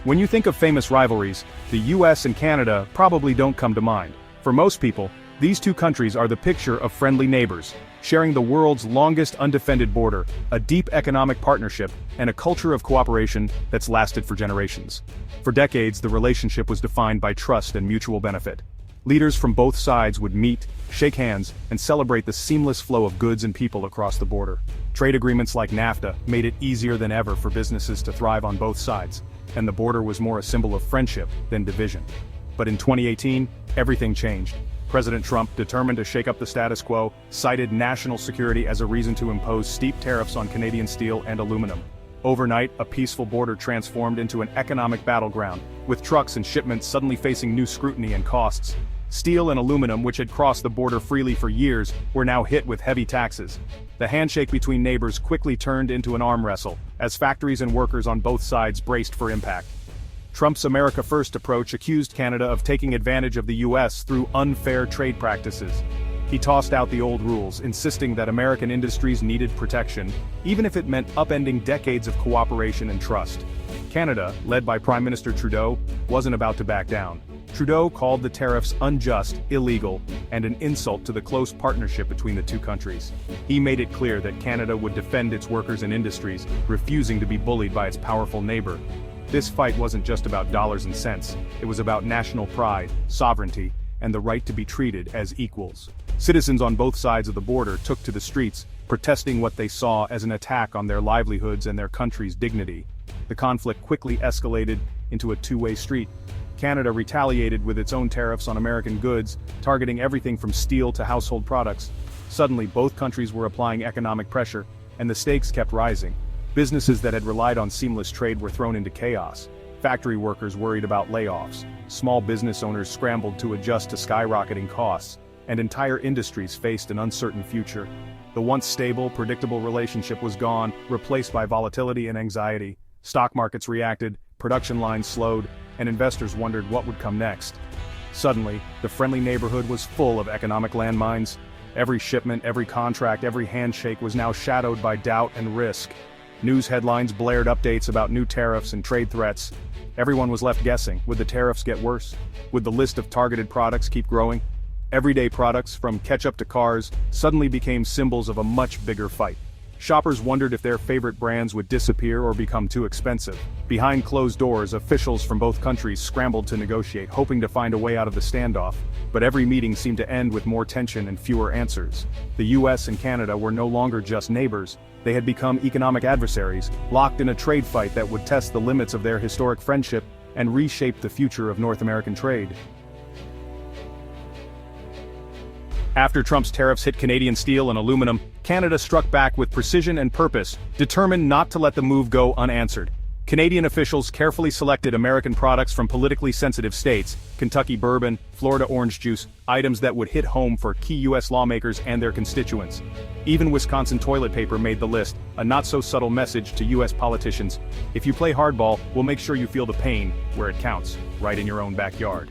When you think of famous rivalries, the US and Canada probably don't come to mind. For most people, these two countries are the picture of friendly neighbors, sharing the world's longest undefended border, a deep economic partnership, and a culture of cooperation that's lasted for generations. For decades, the relationship was defined by trust and mutual benefit. Leaders from both sides would meet, shake hands, and celebrate the seamless flow of goods and people across the border. Trade agreements like NAFTA made it easier than ever for businesses to thrive on both sides, and the border was more a symbol of friendship than division. But in 2018, everything changed. President Trump, determined to shake up the status quo, cited national security as a reason to impose steep tariffs on Canadian steel and aluminum. Overnight, a peaceful border transformed into an economic battleground, with trucks and shipments suddenly facing new scrutiny and costs. Steel and aluminum, which had crossed the border freely for years, were now hit with heavy taxes. The handshake between neighbors quickly turned into an arm wrestle, as factories and workers on both sides braced for impact. Trump's America First approach accused Canada of taking advantage of the US through unfair trade practices. He tossed out the old rules, insisting that American industries needed protection, even if it meant upending decades of cooperation and trust. Canada, led by Prime Minister Trudeau, wasn't about to back down. Trudeau called the tariffs unjust, illegal, and an insult to the close partnership between the two countries. He made it clear that Canada would defend its workers and industries, refusing to be bullied by its powerful neighbor. This fight wasn't just about dollars and cents, it was about national pride, sovereignty, and the right to be treated as equals. Citizens on both sides of the border took to the streets, protesting what they saw as an attack on their livelihoods and their country's dignity. The conflict quickly escalated into a two-way street. Canada retaliated with its own tariffs on American goods, targeting everything from steel to household products. Suddenly, both countries were applying economic pressure, and the stakes kept rising. Businesses that had relied on seamless trade were thrown into chaos. Factory workers worried about layoffs. Small business owners scrambled to adjust to skyrocketing costs, and entire industries faced an uncertain future. The once stable, predictable relationship was gone, replaced by volatility and anxiety. Stock markets reacted, production lines slowed, and investors wondered what would come next. Suddenly, the friendly neighborhood was full of economic landmines. Every shipment, every contract, every handshake was now shadowed by doubt and risk. News headlines blared updates about new tariffs and trade threats. Everyone was left guessing. Would the tariffs get worse? Would the list of targeted products keep growing? Everyday products, from ketchup to cars, suddenly became symbols of a much bigger fight. Shoppers wondered if their favorite brands would disappear or become too expensive. Behind closed doors, officials from both countries scrambled to negotiate, hoping to find a way out of the standoff. But every meeting seemed to end with more tension and fewer answers. The US and Canada were no longer just neighbors. They had become economic adversaries, locked in a trade fight that would test the limits of their historic friendship and reshape the future of North American trade. After Trump's tariffs hit Canadian steel and aluminum, Canada struck back with precision and purpose, determined not to let the move go unanswered. Canadian officials carefully selected American products from politically sensitive states, Kentucky bourbon, Florida orange juice, items that would hit home for key U.S. lawmakers and their constituents. Even Wisconsin toilet paper made the list, a not-so-subtle message to U.S. politicians: if you play hardball, we'll make sure you feel the pain where it counts, right in your own backyard.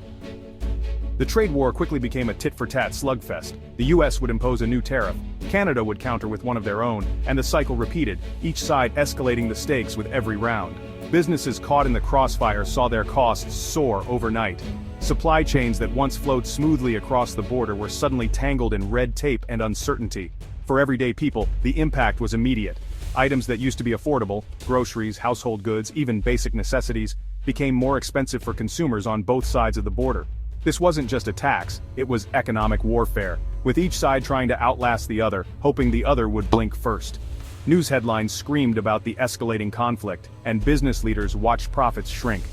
The trade war quickly became a tit-for-tat slugfest. The US would impose a new tariff, Canada would counter with one of their own, and the cycle repeated, each side escalating the stakes with every round. Businesses caught in the crossfire saw their costs soar overnight. Supply chains that once flowed smoothly across the border were suddenly tangled in red tape and uncertainty. For everyday people, the impact was immediate. Items that used to be affordable, groceries, household goods, even basic necessities, became more expensive for consumers on both sides of the border. This wasn't just a tax, it was economic warfare, with each side trying to outlast the other, hoping the other would blink first. News headlines screamed about the escalating conflict, and business leaders watched profits shrink.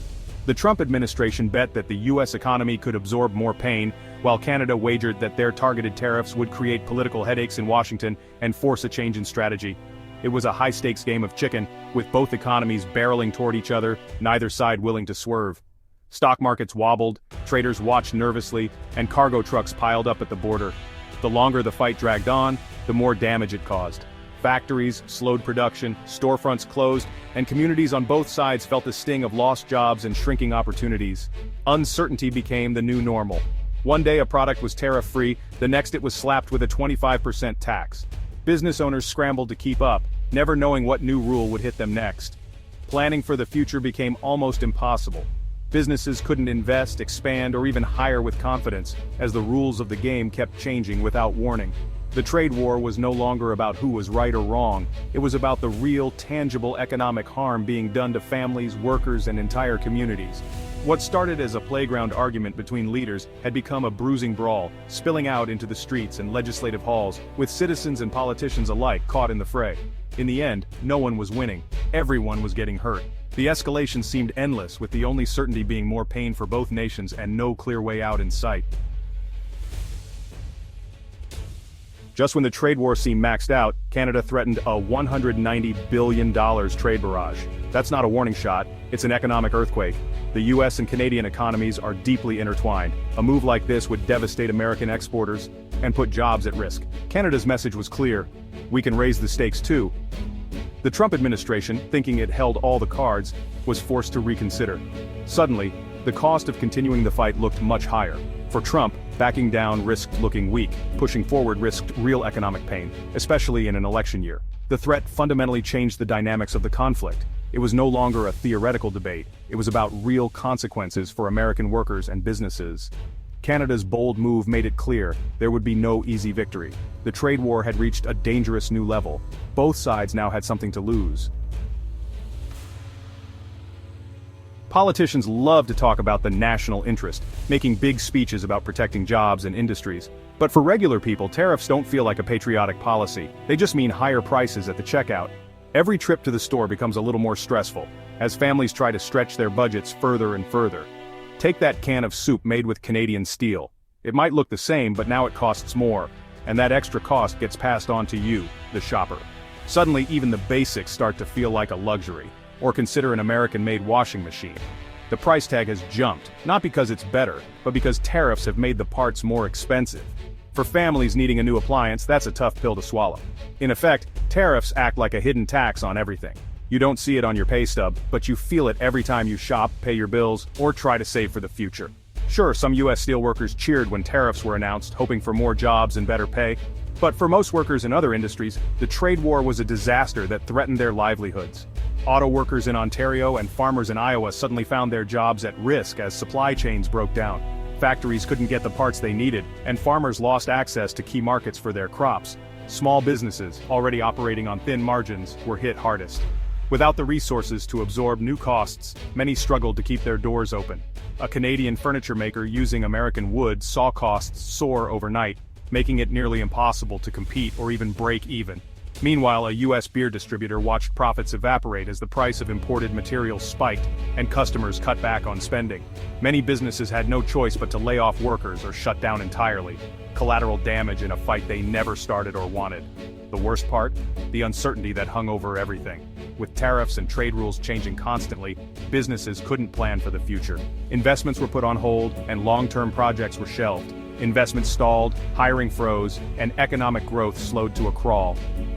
The Trump administration bet that the US economy could absorb more pain, while Canada wagered that their targeted tariffs would create political headaches in Washington and force a change in strategy. It was a high-stakes game of chicken, with both economies barreling toward each other, neither side willing to swerve. Stock markets wobbled, traders watched nervously, and cargo trucks piled up at the border. The longer the fight dragged on, the more damage it caused. Factories slowed production, storefronts closed, and communities on both sides felt the sting of lost jobs and shrinking opportunities. Uncertainty became the new normal. One day a product was tariff-free, the next it was slapped with a 25% tax. Business owners scrambled to keep up, never knowing what new rule would hit them next. Planning for the future became almost impossible. Businesses couldn't invest, expand, or even hire with confidence, as the rules of the game kept changing without warning. The trade war was no longer about who was right or wrong, it was about the real, tangible economic harm being done to families, workers, and entire communities. What started as a playground argument between leaders had become a bruising brawl, spilling out into the streets and legislative halls, with citizens and politicians alike caught in the fray. In the end, no one was winning. Everyone was getting hurt. The escalation seemed endless, with the only certainty being more pain for both nations and no clear way out in sight. Just when the trade war seemed maxed out, Canada threatened a $190 billion trade barrage. That's not a warning shot, it's an economic earthquake. The US and Canadian economies are deeply intertwined. A move like this would devastate American exporters and put jobs at risk. Canada's message was clear: we can raise the stakes too. The Trump administration, thinking it held all the cards, was forced to reconsider. Suddenly, the cost of continuing the fight looked much higher. For Trump, backing down risked looking weak, pushing forward risked real economic pain, especially in an election year. The threat fundamentally changed the dynamics of the conflict. It was no longer a theoretical debate, it was about real consequences for American workers and businesses. Canada's bold move made it clear there would be no easy victory. The trade war had reached a dangerous new level. Both sides now had something to lose. Politicians love to talk about the national interest, making big speeches about protecting jobs and industries. But for regular people, tariffs don't feel like a patriotic policy. They just mean higher prices at the checkout. Every trip to the store becomes a little more stressful, as families try to stretch their budgets further and further. Take that can of soup made with Canadian steel. It might look the same, but now it costs more, and that extra cost gets passed on to you, the shopper. Suddenly, even the basics start to feel like a luxury. Or consider an American-made washing machine. The price tag has jumped, not because it's better, but because tariffs have made the parts more expensive. For families needing a new appliance, that's a tough pill to swallow. In effect, tariffs act like a hidden tax on everything. You don't see it on your pay stub, but you feel it every time you shop, pay your bills, or try to save for the future. Sure, some US steelworkers cheered when tariffs were announced, hoping for more jobs and better pay. But for most workers in other industries, the trade war was a disaster that threatened their livelihoods. Auto workers in Ontario and farmers in Iowa suddenly found their jobs at risk as supply chains broke down. Factories couldn't get the parts they needed, and farmers lost access to key markets for their crops. Small businesses, already operating on thin margins, were hit hardest. Without the resources to absorb new costs, many struggled to keep their doors open. A Canadian furniture maker using American wood saw costs soar overnight, making it nearly impossible to compete or even break even. Meanwhile, a US beer distributor watched profits evaporate as the price of imported materials spiked, and customers cut back on spending. Many businesses had no choice but to lay off workers or shut down entirely. Collateral damage in a fight they never started or wanted. The worst part? The uncertainty that hung over everything. With tariffs and trade rules changing constantly, businesses couldn't plan for the future. Investments were put on hold, and long-term projects were shelved. Investments stalled, hiring froze, and economic growth slowed to a crawl.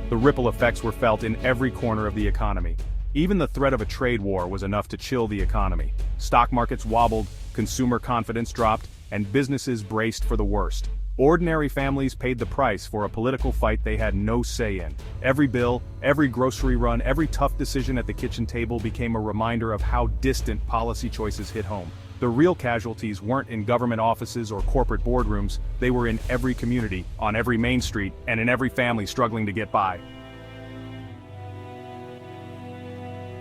The ripple effects were felt in every corner of the economy. Even the threat of a trade war was enough to chill the economy. Stock markets wobbled, consumer confidence dropped, and businesses braced for the worst. Ordinary families paid the price for a political fight they had no say in. Every bill, every grocery run, every tough decision at the kitchen table became a reminder of how distant policy choices hit home. The real casualties weren't in government offices or corporate boardrooms, they were in every community, on every main street, and in every family struggling to get by.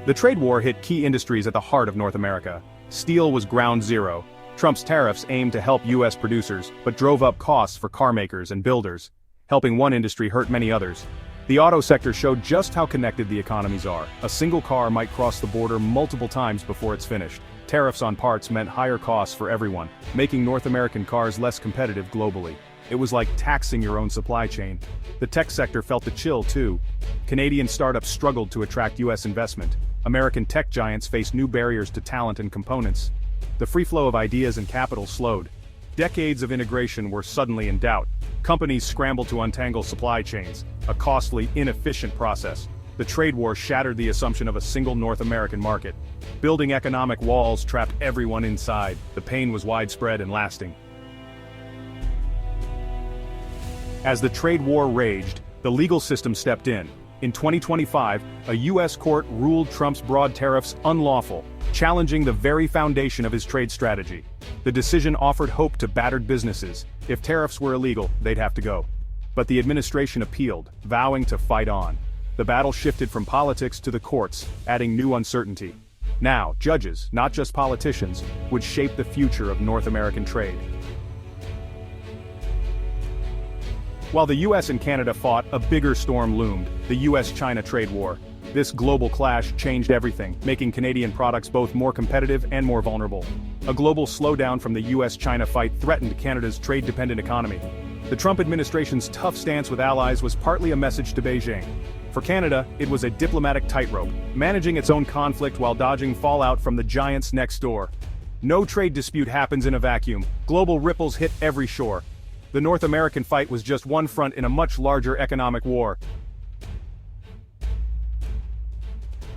The trade war hit key industries at the heart of North America. Steel was ground zero. Trump's tariffs aimed to help US producers, but drove up costs for car makers and builders. Helping one industry hurt many others. The auto sector showed just how connected the economies are. A single car might cross the border multiple times before it's finished. Tariffs on parts meant higher costs for everyone, making North American cars less competitive globally. It was like taxing your own supply chain. The tech sector felt the chill too. Canadian startups struggled to attract US investment. American tech giants faced new barriers to talent and components. The free flow of ideas and capital slowed. Decades of integration were suddenly in doubt. Companies scrambled to untangle supply chains, a costly, inefficient process. The trade war shattered the assumption of a single North American market. Building economic walls trapped everyone inside. The pain was widespread and lasting. As the trade war raged, the legal system stepped in. In 2025, a U.S. court ruled Trump's broad tariffs unlawful, challenging the very foundation of his trade strategy. The decision offered hope to battered businesses. If tariffs were illegal, they'd have to go. But the administration appealed, vowing to fight on. The battle shifted from politics to the courts, adding new uncertainty. Now, judges, not just politicians, would shape the future of North American trade. While the US and Canada fought, a bigger storm loomed, the US-China trade war. This global clash changed everything, making Canadian products both more competitive and more vulnerable. A global slowdown from the US-China fight threatened Canada's trade-dependent economy. The Trump administration's tough stance with allies was partly a message to Beijing. For Canada, it was a diplomatic tightrope, managing its own conflict while dodging fallout from the giants next door. No trade dispute happens in a vacuum. Global ripples hit every shore. The North American fight was just one front in a much larger economic war.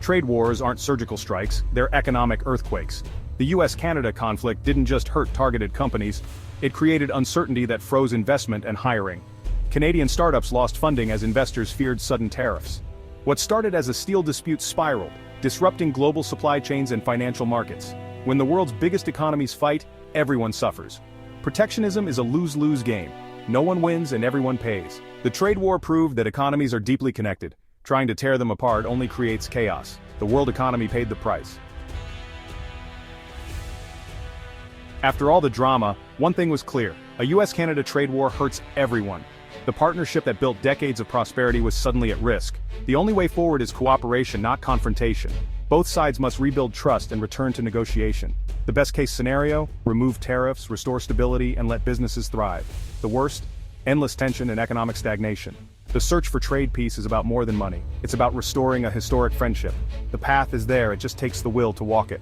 Trade wars aren't surgical strikes, they're economic earthquakes. The US-Canada conflict didn't just hurt targeted companies, it created uncertainty that froze investment and hiring. Canadian startups lost funding as investors feared sudden tariffs. What started as a steel dispute spiraled, disrupting global supply chains and financial markets. When the world's biggest economies fight, everyone suffers. Protectionism is a lose-lose game. No one wins and everyone pays. The trade war proved that economies are deeply connected. Trying to tear them apart only creates chaos. The world economy paid the price. After all the drama, one thing was clear: a US-Canada trade war hurts everyone. The partnership that built decades of prosperity was suddenly at risk. The only way forward is cooperation, not confrontation. Both sides must rebuild trust and return to negotiation. The best-case scenario: remove tariffs, restore stability, and let businesses thrive. The worst: endless tension and economic stagnation. The search for trade peace is about more than money. It's about restoring a historic friendship. The path is there, it just takes the will to walk it.